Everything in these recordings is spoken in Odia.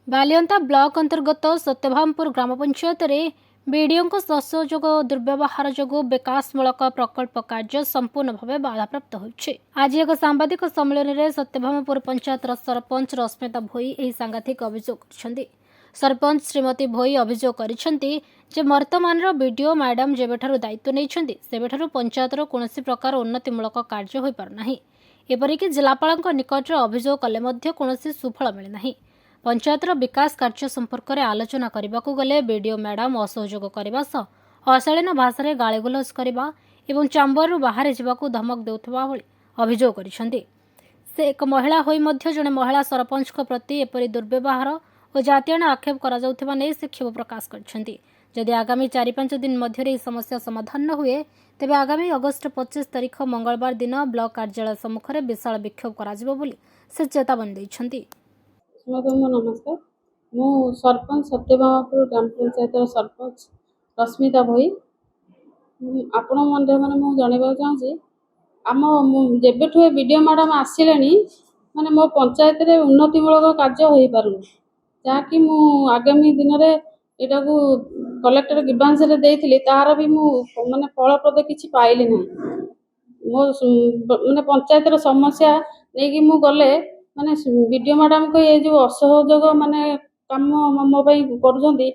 ବାଲିଅନ୍ତା ବ୍ଲକ ଅନ୍ତର୍ଗତ ସତ୍ୟଭାମପୁର ଗ୍ରାମ ପଞ୍ଚାୟତରେ ବିଡିଓଙ୍କ ସହଯୋଗ ଓ ଦୁର୍ବ୍ୟବହାର ଯୋଗୁଁ ବିକାଶମୂଳକ ପ୍ରକଳ୍ପ କାର୍ଯ୍ୟ ସମ୍ପୂର୍ଣ୍ଣ ଭାବେ ବାଧାପ୍ରାପ୍ତ ହୋଇଛି। ଆଜି ଏକ ସାମ୍ବାଦିକ ସମ୍ମିଳନୀରେ ସତ୍ୟଭାମପୁର ପଞ୍ଚାୟତର ସରପଞ୍ଚ ରଶ୍ମିତା ଭୋଇ ଏହି ସାଂଘାତିକ ଅଭିଯୋଗ କରିଛନ୍ତି। ସରପଞ୍ଚ ଶ୍ରୀମତୀ ଭୋଇ ଅଭିଯୋଗ କରିଛନ୍ତି ଯେ ବର୍ତ୍ତମାନର ବିଡିଓ ମ୍ୟାଡାମ ଯେବେଠାରୁ ଦାୟିତ୍ୱ ନେଇଛନ୍ତି ସେବେଠାରୁ ପଞ୍ଚାୟତର କୌଣସି ପ୍ରକାର ଉନ୍ନତିମୂଳକ କାର୍ଯ୍ୟ ହୋଇପାରୁନାହିଁ। ଏପରିକି ଜିଲ୍ଲାପାଳଙ୍କ ନିକଟରେ ଅଭିଯୋଗ କଲେ ମଧ୍ୟ କୌଣସି ସୁଫଳ ମିଳିନାହିଁ। ପଞ୍ଚାୟତର ବିକାଶ କାର୍ଯ୍ୟ ସମ୍ପର୍କରେ ଆଲୋଚନା କରିବାକୁ ଗଲେ ବିଡିଓ ମ୍ୟାଡାମ ଅସହଯୋଗ କରିବା ସହ ଅଶାଳୀନ ଭାଷାରେ ଗାଳିଗୁଲଜ କରିବା ଏବଂ ଚାମ୍ବରରୁ ବାହାରେ ଯିବାକୁ ଧମକ ଦେଉଥିବା ଭଳି ଅଭିଯୋଗ କରିଛନ୍ତି। ସେ ଏକ ମହିଳା ହୋଇ ମଧ୍ୟ ଜଣେ ମହିଳା ସରପଞ୍ଚଙ୍କ ପ୍ରତି ଏପରି ଦୁର୍ବ୍ୟବହାର ଓ ଜାତିଆଣ ଆକ୍ଷେପ କରାଯାଉଥିବା ନେଇ ସେ କ୍ଷୋଭ ପ୍ରକାଶ କରିଛନ୍ତି। ଯଦି ଆଗାମୀ 4-5 ଦିନ ମଧ୍ୟରେ ଏହି ସମସ୍ୟା ସମାଧାନ ନ ହୁଏ ତେବେ ଆଗାମୀ ଅଗଷ୍ଟ 25 ତାରିଖ ମଙ୍ଗଳବାର ଦିନ ବ୍ଲକ କାର୍ଯ୍ୟାଳୟ ସମ୍ମୁଖରେ ବିଶାଳ ବିକ୍ଷୋଭ କରାଯିବ ବୋଲି ସେ ଚେତାବନୀ ଦେଇଛନ୍ତି। ନମସ୍କାର, ମୁଁ ସରପଞ୍ଚ ସତ୍ୟଭାମପୁର ଗ୍ରାମ ପଞ୍ଚାୟତର ସରପଞ୍ଚ ରଶ୍ମିତା ଭୋଇ। ଆପଣ ମାଧ୍ୟମରେ ମୁଁ ଜଣାଇବାକୁ ଚାହୁଁଛି, ଯେବେଠୁ ବିଡିଓ ମ୍ୟାଡାମ ଆସିଲେଣି ମୋ ପଞ୍ଚାୟତରେ ଉନ୍ନତିମୂଳକ କାର୍ଯ୍ୟ ହୋଇପାରୁନି, ଯାହାକି ମୁଁ ଆଗାମୀ ଦିନରେ ଏଟାକୁ କଲେକ୍ଟର ଗ୍ରିଭାନ୍ସରେ ଦେଇଥିଲି। ତାହାର ବି ମୁଁ ଫଳପ୍ରଦ କିଛି ପାଇଲି ନାହିଁ। ମୋ ପଞ୍ଚାୟତର ସମସ୍ୟା ନେଇକି ମୁଁ ଗଲେ ବିଡିଓ ମ୍ୟାଡାମଙ୍କ ଏ ଯେଉଁ ଅସହଯୋଗ କାମ ମୋ ପାଇଁ କରୁଛନ୍ତି,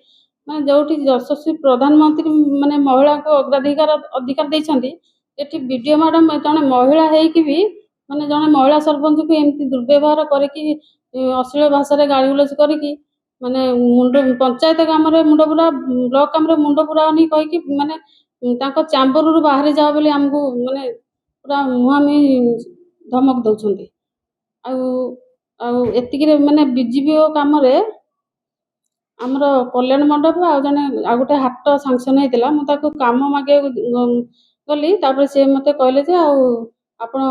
ଯୋଉଠି ଯଶସ୍ୱୀ ପ୍ରଧାନମନ୍ତ୍ରୀ ମହିଳାଙ୍କୁ ଅଧିକାର ଦେଇଛନ୍ତି, ଏଠି ବିଡିଓ ମ୍ୟାଡାମ ଜଣେ ମହିଳା ହେଇକି ବି ଜଣେ ମହିଳା ସରପଞ୍ଚକୁ ଏମିତି ଦୁର୍ବ୍ୟବହାର କରିକି ଅଶ୍ଳୀଳ ଭାଷାରେ ଗାଳିଗୁଲଜ କରିକି ପଞ୍ଚାୟତ କାମରେ ମୁଣ୍ଡ ପୁରା ବ୍ଲକ କାମରେ ମୁଣ୍ଡ ପୁରାଉନି କହିକି ତାଙ୍କ ଚାମ୍ବରରୁ ବାହାରି ଯାଅ ବୋଲି ଆମକୁ ପୁରା ମୁହାଁମୁହିଁ ଧମକ ଦଉଛନ୍ତି। ଆଉ ଏତିକିରେ ବିଜିବିଓ କାମରେ ଆମର କଲ୍ୟାଣ ମଣ୍ଡପ ଆଉ ଗୋଟେ ହାଟ ସାଂସନ ହେଇଥିଲା। ମୁଁ ତାକୁ କାମ ମାଗିବାକୁ ଗଲି, ତାପରେ ସେ ମତେ କହିଲେ ଯେ ଆଉ ଆପଣ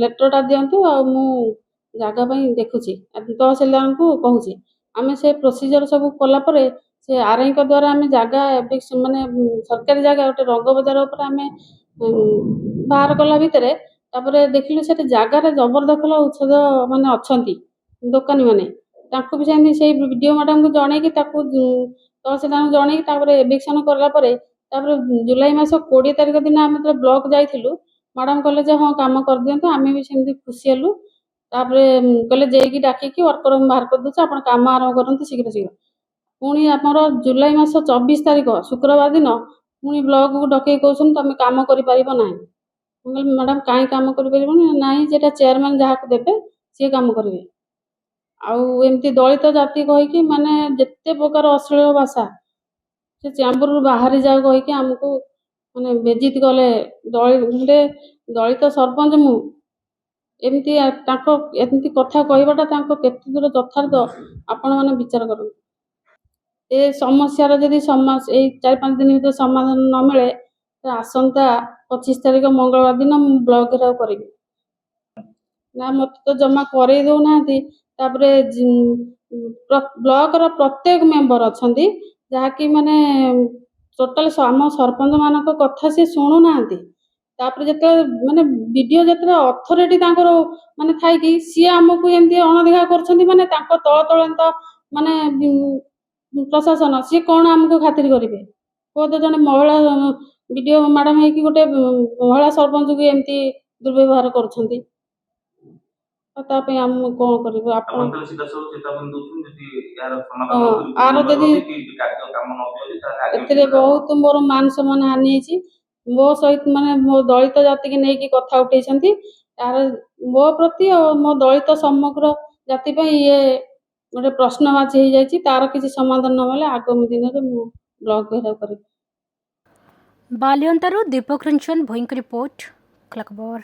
ଲେଟରଟା ଦିଅନ୍ତୁ, ଆଉ ମୁଁ ଜାଗା ପାଇଁ ଦେଖୁଛି, ତହସିଲଦାରଙ୍କୁ କହୁଛି। ଆମେ ସେ ପ୍ରୋସିଜର ସବୁ କଲା ପରେ ସେ ଆର୍ଆଇଙ୍କ ଦ୍ୱାରା ଆମେ ଜାଗା ଏବେ ସରକାରୀ ଜାଗା ଗୋଟେ ରଙ୍ଗ ବଜାର ଉପରେ ଆମେ ବାହାର କଲା ଭିତରେ ତାପରେ ଦେଖିଲୁ ସେଠି ଜାଗାରେ ଜବରଦଖଲ ଉଚ୍ଛେଦ ଅଛନ୍ତି ଦୋକାନୀ ମାନେ। ତାଙ୍କୁ ବି ସେମିତି ସେଇ ବିଡିଓ ମ୍ୟାଡାମକୁ ଜଣେଇକି ତାକୁ ତହସିଲଦାରଙ୍କୁ ଜଣେଇକି ତାପରେ ଏଭିକ୍ସନ କଲା ପରେ ତାପରେ ଜୁଲାଇ ମାସ 20 ତାରିଖ ଦିନ ଆମେ ଯେତେବେଳେ ବ୍ଲକ ଯାଇଥିଲୁ, ମ୍ୟାଡାମ କହିଲେ ଯେ ହଁ କାମ କରିଦିଅନ୍ତୁ। ଆମେ ବି ସେମିତି ଖୁସି ହେଲୁ। ତାପରେ କହିଲେ ଜେଇକି ଡାକିକି ୱାର୍କରଙ୍କୁ ବାହାର କରିଦେଉଛି, ଆପଣ କାମ ଆରମ୍ଭ କରନ୍ତୁ ଶୀଘ୍ର ଶୀଘ୍ର। ପୁଣି ଆମର ଜୁଲାଇ ମାସ 24 ତାରିଖ ଶୁକ୍ରବାର ଦିନ ପୁଣି ବ୍ଲକକୁ ଡକେଇ କହୁଛନ୍ତି ତମେ କାମ କରିପାରିବ ନାହିଁ। ମୁଁ କହିଲି ମ୍ୟାଡାମ କାହିଁ କାମ କରିପାରିବନି? ନାହିଁ, ଯେଟା ଚେୟାରମ୍ୟାନ ଯାହାକୁ ଦେବେ ସିଏ କାମ କରିବେ। ଆଉ ଏମିତି ଦଳିତ ଜାତି କହିକି ଯେତେ ପ୍ରକାର ଅଶ୍ଳୀଳ ଭାଷା, ସେ ଚାମ୍ବରରୁ ବାହାରି ଯାଉ କହିକି ଆମକୁ ବେଜିତ କଲେ। ଦଳିତ ସରପଞ୍ଚ ମୁଁ, ଏମିତି କଥା କହିବାଟା ତାଙ୍କ କେତେ ଦୂର ଯଥାର୍ଥ ଆପଣ ବିଚାର କରନ୍ତୁ। ଏ ସମସ୍ୟାର ଯଦି ଏଇ 4-5 ଦିନ ଭିତରେ ସମାଧାନ ନ ମିଳେ ତ ଆସନ୍ତା 25 ତାରିଖ ମଙ୍ଗଳବାର ଦିନ ମୁଁ ବ୍ଲକ ଘେରାଉ କରିବି। ନା, ମତେ ତ ଜମା କରେଇ ଦଉନାହାନ୍ତି। ତାପରେ ବ୍ଲକର ପ୍ରତ୍ୟେକ ମେମ୍ବର ଅଛନ୍ତି ଯାହାକି ଟୋଟାଲ ଆମ ସରପଞ୍ଚ ମାନଙ୍କ କଥା ସେ ଶୁଣୁନାହାନ୍ତି। ତାପରେ ଯେତେବେଳେ ବିଡିଓ ଯେତେବେଳେ ଅଥରିଟି ତାଙ୍କର ଥାଇକି ସିଏ ଆମକୁ ଏମିତି ଅଣଦେଖା କରୁଛନ୍ତି, ତାଙ୍କ ତଳନ୍ତ ପ୍ରଶାସନ ସିଏ କଣ ଆମକୁ ଖାତିର କରିବେ? କୁହତ ଜଣେ ମହିଳା ବିଡିଓ ମ୍ୟାଡାମ ହେଇକି ଗୋଟେ ମହିଳା ସରପଞ୍ଚକୁ ଏମିତି ଦୁର୍ବ୍ୟବହାର କରୁଛନ୍ତି। ତା ପାଇଁ ଆମେ କଣ କରିବୁ? ଏଥିରେ ବହୁତ ମୋର ମାନ ସମ୍ମାନ ହାନି ହେଇଛି। ମୋ ସହିତ ମୋ ଦଳିତ ଜାତିକି ନେଇକି କଥା ଉଠେଇଛନ୍ତି। ମୋ ପ୍ରତି ଆଉ ମୋ ଦଳିତ ସମଗ୍ର ଜାତି ପାଇଁ ଇଏ ଗୋଟେ ପ୍ରଶ୍ନବାଚୀ ହେଇଯାଇଛି। ତାର କିଛି ସମାଧାନ ନ ହେଲେ ଆଗାମୀ ଦିନରେ ମୁଁ ବ୍ଲକ ଘେରାଉ କରିବି। ବାଲିଅନ୍ତାରୁ ଦୀପକ ରଞ୍ଜନ ଭୋଇଙ୍କ ରିପୋର୍ଟ, ଖବର।